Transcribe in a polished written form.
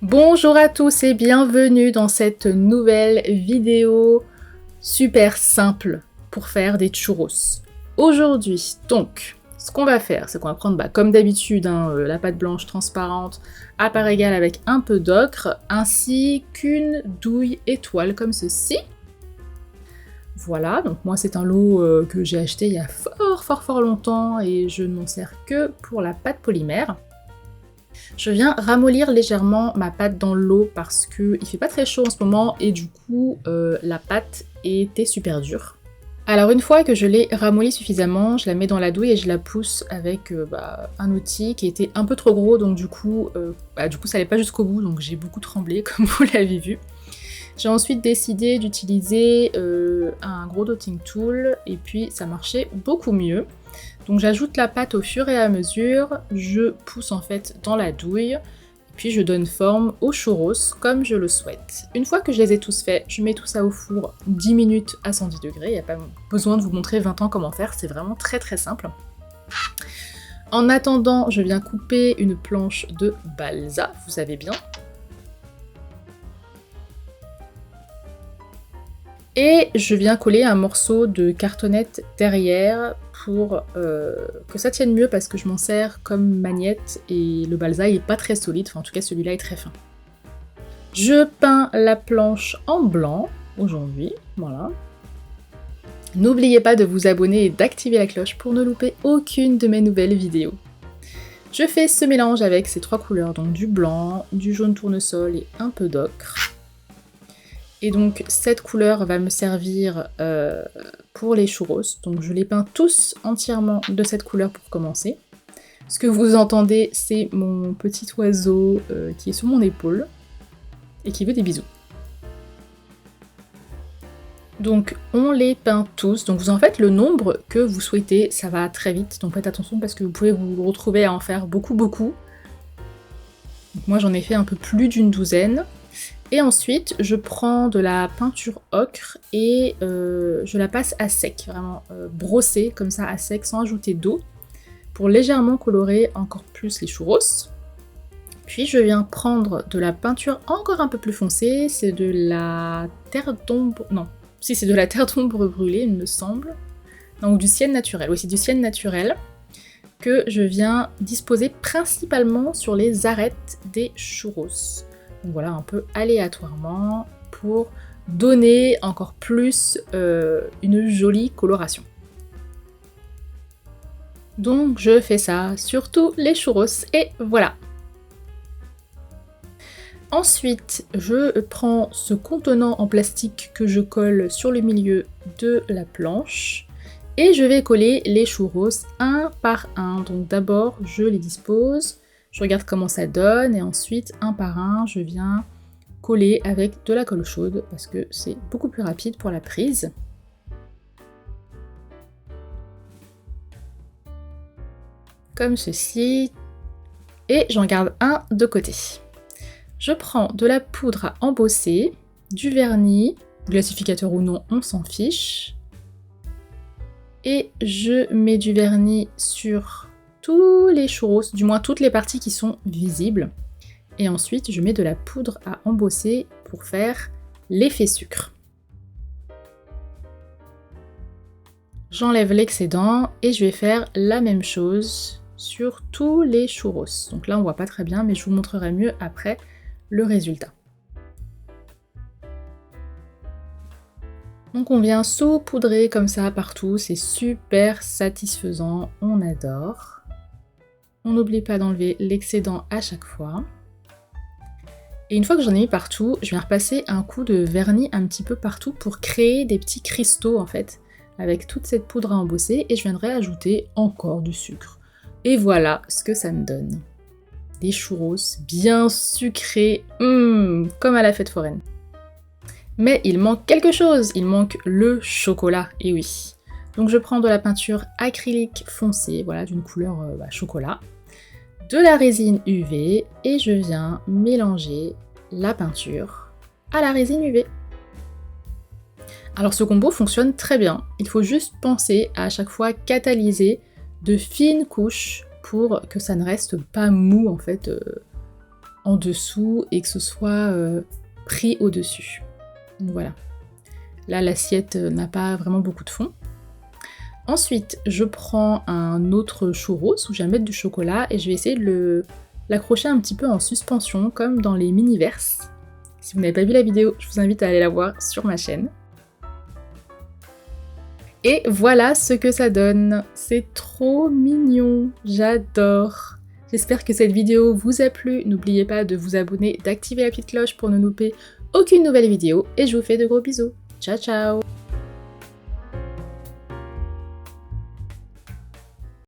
Bonjour à tous et bienvenue dans cette nouvelle vidéo super simple pour faire des churros. Aujourd'hui, donc, ce qu'on va faire, c'est qu'on va prendre, comme d'habitude, la pâte blanche transparente à part égale avec un peu d'ocre, ainsi qu'une douille étoile comme ceci. Voilà, donc moi c'est un lot que j'ai acheté il y a fort longtemps et je ne m'en sers que pour la pâte polymère. Je viens ramollir légèrement ma pâte dans l'eau parce qu'il fait pas très chaud en ce moment et du coup la pâte était super dure. Alors une fois que je l'ai ramollie suffisamment, je la mets dans la douille et je la pousse avec un outil qui était un peu trop gros, donc du coup ça allait pas jusqu'au bout, donc j'ai beaucoup tremblé comme vous l'avez vu. J'ai ensuite décidé d'utiliser un gros dotting tool et puis ça marchait beaucoup mieux. Donc j'ajoute la pâte au fur et à mesure, je pousse en fait dans la douille, et puis je donne forme aux churros comme je le souhaite. Une fois que je les ai tous faits, je mets tout ça au four 10 minutes à 110 degrés, il n'y a pas besoin de vous montrer 20 ans comment faire, c'est vraiment très simple. En attendant, je viens couper une planche de balsa, vous savez bien. Et je viens coller un morceau de cartonnette derrière pour que ça tienne mieux parce que je m'en sers comme magnette et le balsa il est pas très solide, enfin en tout cas celui-là est très fin. Je peins la planche en blanc aujourd'hui, voilà. N'oubliez pas de vous abonner et d'activer la cloche pour ne louper aucune de mes nouvelles vidéos. Je fais ce mélange avec ces trois couleurs, donc du blanc, du jaune tournesol et un peu d'ocre. Et donc cette couleur va me servir pour les churros. Donc je les peins tous entièrement de cette couleur pour commencer. Ce que vous entendez, c'est mon petit oiseau qui est sur mon épaule et qui veut des bisous. Donc on les peint tous. Donc vous en faites le nombre que vous souhaitez, ça va très vite. Donc faites attention parce que vous pouvez vous retrouver à en faire beaucoup. Donc moi j'en ai fait un peu plus d'une douzaine. Et ensuite, je prends de la peinture ocre et je la passe à sec, vraiment brossée comme ça à sec sans ajouter d'eau, pour légèrement colorer encore plus les churros. Puis je viens prendre de la peinture encore un peu plus foncée, c'est de la terre d'ombre... Non, si c'est de la terre d'ombre brûlée, il me semble. Non, ou du ciel naturel, oui c'est du ciel naturel, que je viens disposer principalement sur les arêtes des churros. Donc voilà, un peu aléatoirement pour donner encore plus une jolie coloration. Donc je fais ça sur tous les churros et voilà. Ensuite, je prends ce contenant en plastique que je colle sur le milieu de la planche et je vais coller les churros un par un. Donc d'abord, je les dispose. Je regarde comment ça donne et ensuite, un par un, je viens coller avec de la colle chaude parce que c'est beaucoup plus rapide pour la prise. Comme ceci. Et j'en garde un de côté. Je prends de la poudre à embosser, du vernis, glacificateur ou non, on s'en fiche. Et je mets du vernis sur tous les churros, du moins toutes les parties qui sont visibles. Et ensuite, je mets de la poudre à embosser pour faire l'effet sucre. J'enlève l'excédent et je vais faire la même chose sur tous les churros. Donc là, on voit pas très bien, mais je vous montrerai mieux après le résultat. Donc on vient saupoudrer comme ça partout, c'est super satisfaisant, on adore. On n'oublie pas d'enlever l'excédent à chaque fois. Et une fois que j'en ai mis partout, je viens repasser un coup de vernis un petit peu partout pour créer des petits cristaux en fait, avec toute cette poudre à embosser, et je viendrai ajouter encore du sucre. Et voilà ce que ça me donne. Des churros bien sucrés, comme à la fête foraine. Mais il manque quelque chose, il manque le chocolat, et oui. Donc je prends de la peinture acrylique foncée, voilà, d'une couleur chocolat, de la résine UV, et je viens mélanger la peinture à la résine UV. Alors ce combo fonctionne très bien, il faut juste penser à chaque fois catalyser de fines couches pour que ça ne reste pas mou en fait en dessous et que ce soit pris au-dessus. Donc voilà. Là, l'assiette n'a pas vraiment beaucoup de fond. Ensuite, je prends un autre churros où je vais mettre du chocolat et je vais essayer de l'accrocher un petit peu en suspension, comme dans les mini-verses. Si vous n'avez pas vu la vidéo, je vous invite à aller la voir sur ma chaîne. Et voilà ce que ça donne. C'est trop mignon, j'adore. J'espère que cette vidéo vous a plu. N'oubliez pas de vous abonner, d'activer la petite cloche pour ne louper aucune nouvelle vidéo. Et je vous fais de gros bisous. Ciao ciao!